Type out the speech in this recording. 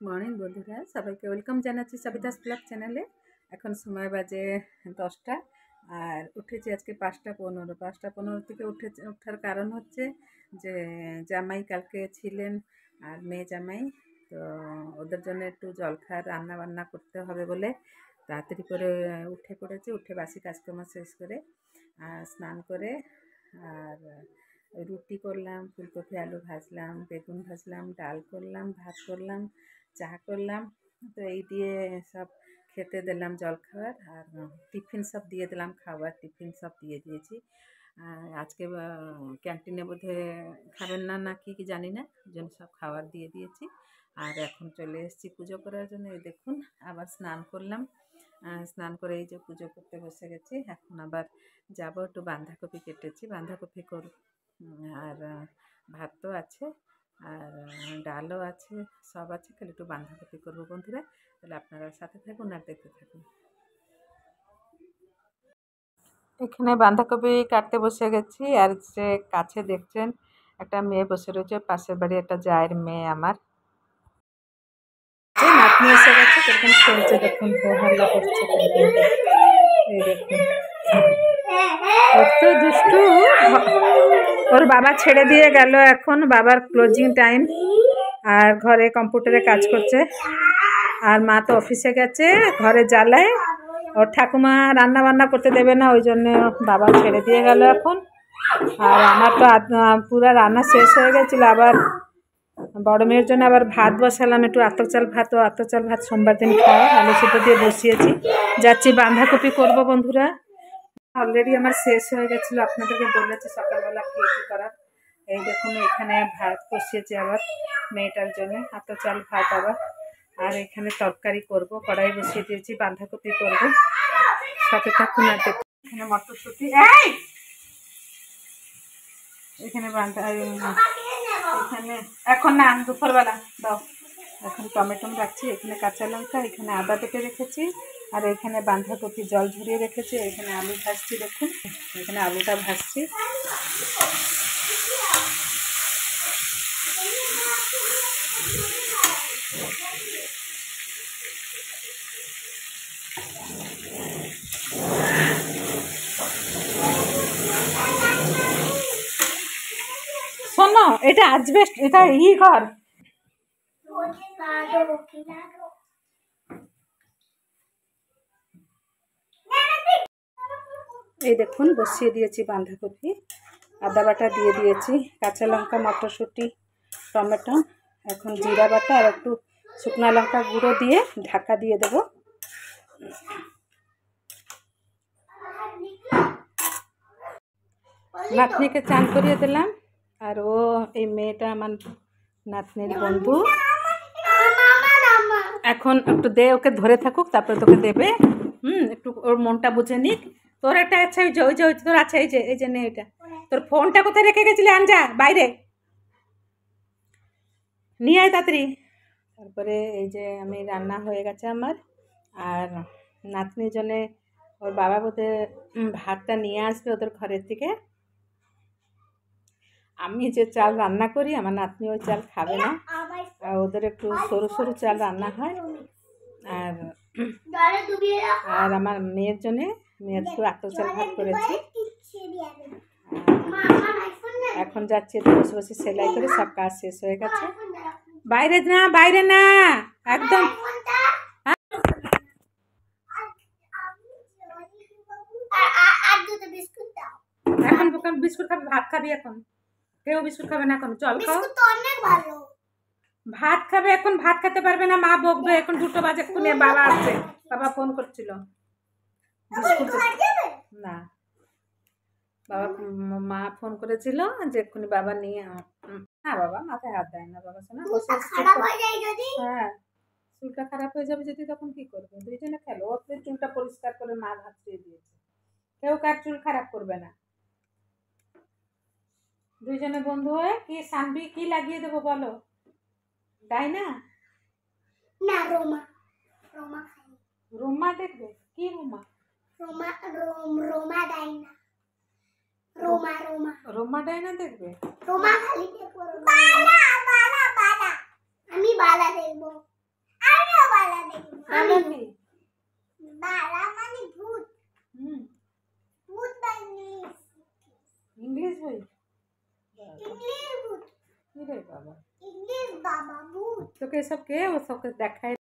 Morning বন্ধুরা, সবাইকে welcome জানাচ্ছি সবিতাস ব্লগ চ্যানেলে। এখন সময় বাজে 10টা আর উঠেছি আজকে 5টা 15। 5টা 15 থেকে ওঠার কারণ হচ্ছে যে জামাই কালকে ছিলেন আর মেয়ে জামাই, তো ওদের জন্য একটু জলখাবার রান্না বান্না করতে হবে বলে তাড়াতাড়ি করে উঠে পড়েছি। উঠে বাসি কাজকর্ম শেষ করে স্নান করে আর রুটি করলাম, ফুলকপি আলু ভাজলাম, বেগুন ভাজলাম, ডাল করলাম, ভাত করলাম, চা করলাম। তো এই দিয়ে সব খেতে দিলাম জলখাবার, আর টিফিন সব দিয়ে দিলাম, খাবার টিফিন সব দিয়ে দিয়েছি। আজকে ক্যান্টিনে বোধহয় খাবেন না না কি জানি না, ওই জন্য সব খাবার দিয়ে দিয়েছি। আর এখন চলে এসেছি পুজো করার জন্য। এই দেখুন, আবার স্নান করলাম, স্নান করে এই যে পুজো করতে বসে গেছি। এখন আবার যাবো, একটু বাঁধাকপি কেটেছি, বাঁধাকপি করব। আর ভাত তো আছে আর ডালও আছে, সব আছে, খালি একটু বাঁধাকপি করবো বন্ধুরা। তাহলে আপনারা সাথে থাকুন আর দেখতে থাকুন। এখানে বাঁধাকপি কাটতে বসে গেছি, আর যে কাছে দেখছেন একটা মেয়ে বসে রয়েছে, পাশের বাড়ি একটা জায়ের মেয়ে আমার। নাতনি এসে গেছে, দেখুন খেলছে, দেখুন হাল্লা করছে, এই দেখুন কত দুষ্টু। ওর বাবা ছেড়ে দিয়ে গেল, এখন বাবার ক্লোজিং টাইম, আর ঘরে কম্পিউটারে কাজ করছে। আর মা তো অফিসে গেছে, ঘরে জ্বালায়। ওর ঠাকুমা রান্না বান্না করতে দেবে না, ওই জন্য বাবা ছেড়ে দিয়ে গেল এখন। আর আমার তো পুরো রান্না শেষ হয়ে গেছিলো। আবার বড় মেয়ের জন্য আবার ভাত বসালাম, একটু আতপ চাল ভাত। ও আতপ চাল ভাত সোমবার দিন খাওয়া, আলু সিদ্ধ দিয়ে বসিয়েছি। যাচ্ছি বাঁধাকপি করবো বন্ধুরা। অলরেডি আমার শেষ হয়ে গেছিলো, আপনাদেরকে বলেছি সকালবেলা কী করার। এই দেখুন, এখানে ভাত বসিয়েছি আবার মেয়েটার জন্য, আতপ চাল ভাত আবার। আর এখানে তরকারি করব, কড়াই বসিয়ে দিয়েছি, বাঁধাকপি করব, সাথে থাকুন। আর দেখুন এখানে মটরশুঁটি, এখানে এখানে এখন না, দুপুরবেলা দাও। এখন টমেটো রাখছি, এখানে কাঁচা লঙ্কা, এখানে আদা বেটে রেখেছি, আর এখানে বাঁধাকপি জল ঝরিয়ে রেখেছি। এখানে আলু ভাজছি, দেখুন এখানে আলুটা ভাজছি। শোনো, এটা আজবেস্ট, এটা ঘর। এই দেখুন বসিয়ে দিয়েছি বাঁধাকপি, আদা বাটা দিয়ে দিয়েছি, কাঁচা লঙ্কা, মটরশুঁটি, টমেটো, এখন জিরা বাটা আর একটু শুকনো লঙ্কা গুঁড়ো দিয়ে ঢাকা দিয়ে দেব। নাতনিকে চান করিয়ে দিলাম, আর ও এই মেয়েটা আমার নাতনির বন্ধু। এখন একটু দে, ওকে ধরে থাকুক, তারপরে তোকে দেবে। একটু ওর মনটা বুঝে নিক। তোর একটা আছে, ওই যে তোর আছে, এই যে নে এটা। তোর ফোনটা কোথায় রেখে গেছিলি? আনজা বাইরে, নিয়ে আয় তাড়াতাড়ি। তারপরে এই যে আমি রান্না হয়ে গেছে আমার, আর নাতনির জন্যে ওর বাবা বোধহয় ভাতটা নিয়ে আসবে ওদের ঘরের থেকে। আমি যে চাল রান্না করি, আমার নাতনি ওই চাল খাবে না, আর ওদের একটু সরু সরু চাল রান্না হয়। আর আর আমার মেয়ের জন্যে একটু আতপ চাল ভাত করেছি। এখন যাচ্ছি বসে বসে সেলাই করে, সব কাজ শেষ হয়ে গেছে। বাইরে না, বাইরে না, একদম। এখন দোকান বিস্কুট খাবি? ভাত খাবি এখন? কেউ বিস্কুট খাবে না এখন, চল খাও। ভাত খাবে এখন, ভাত খেতে পারবে না, মা বকবে। এখন 2টো বাজে, এক্ষুনি বাবা আসছে, বাবা ফোন করছিল। বিস্কুট না, বাবা মা ফোন করেছিল যে এক্ষুনি বাবা নিয়ে। না বাবা মাথায় হাত দেয় না বাবা, শোনা বসে। হ্যাঁ, চুলটা খারাপ হয়ে যাবে যদি, তখন কি করবে? দুইজনে খেলো। ওর চুলটা পরিষ্কার করে মা ভাসিয়ে দিয়েছে, কেউ কার চুল খারাপ করবে না। দুইজনে বন্ধু হয়ে কি সানবি, কি লাগিয়ে দেবো বলো? ডাইনা না, রোমা। রোমা রোমা দেখবে কি? রোমা রোমা ডাইনা, রোমা ডাইনা দেখবে। রোমা খালি দেখবো, বালা বালা বালা, আমি বালা দেখবো। মামি বারা মানে ভূত। হুম ভূত বা ইংলিশ। ইংলিশ বই ইংলিশ ভূত। কি রে বাবা ইংলিশ বাবা ভূত। তোকে এসব কে ও সবকে দেখায়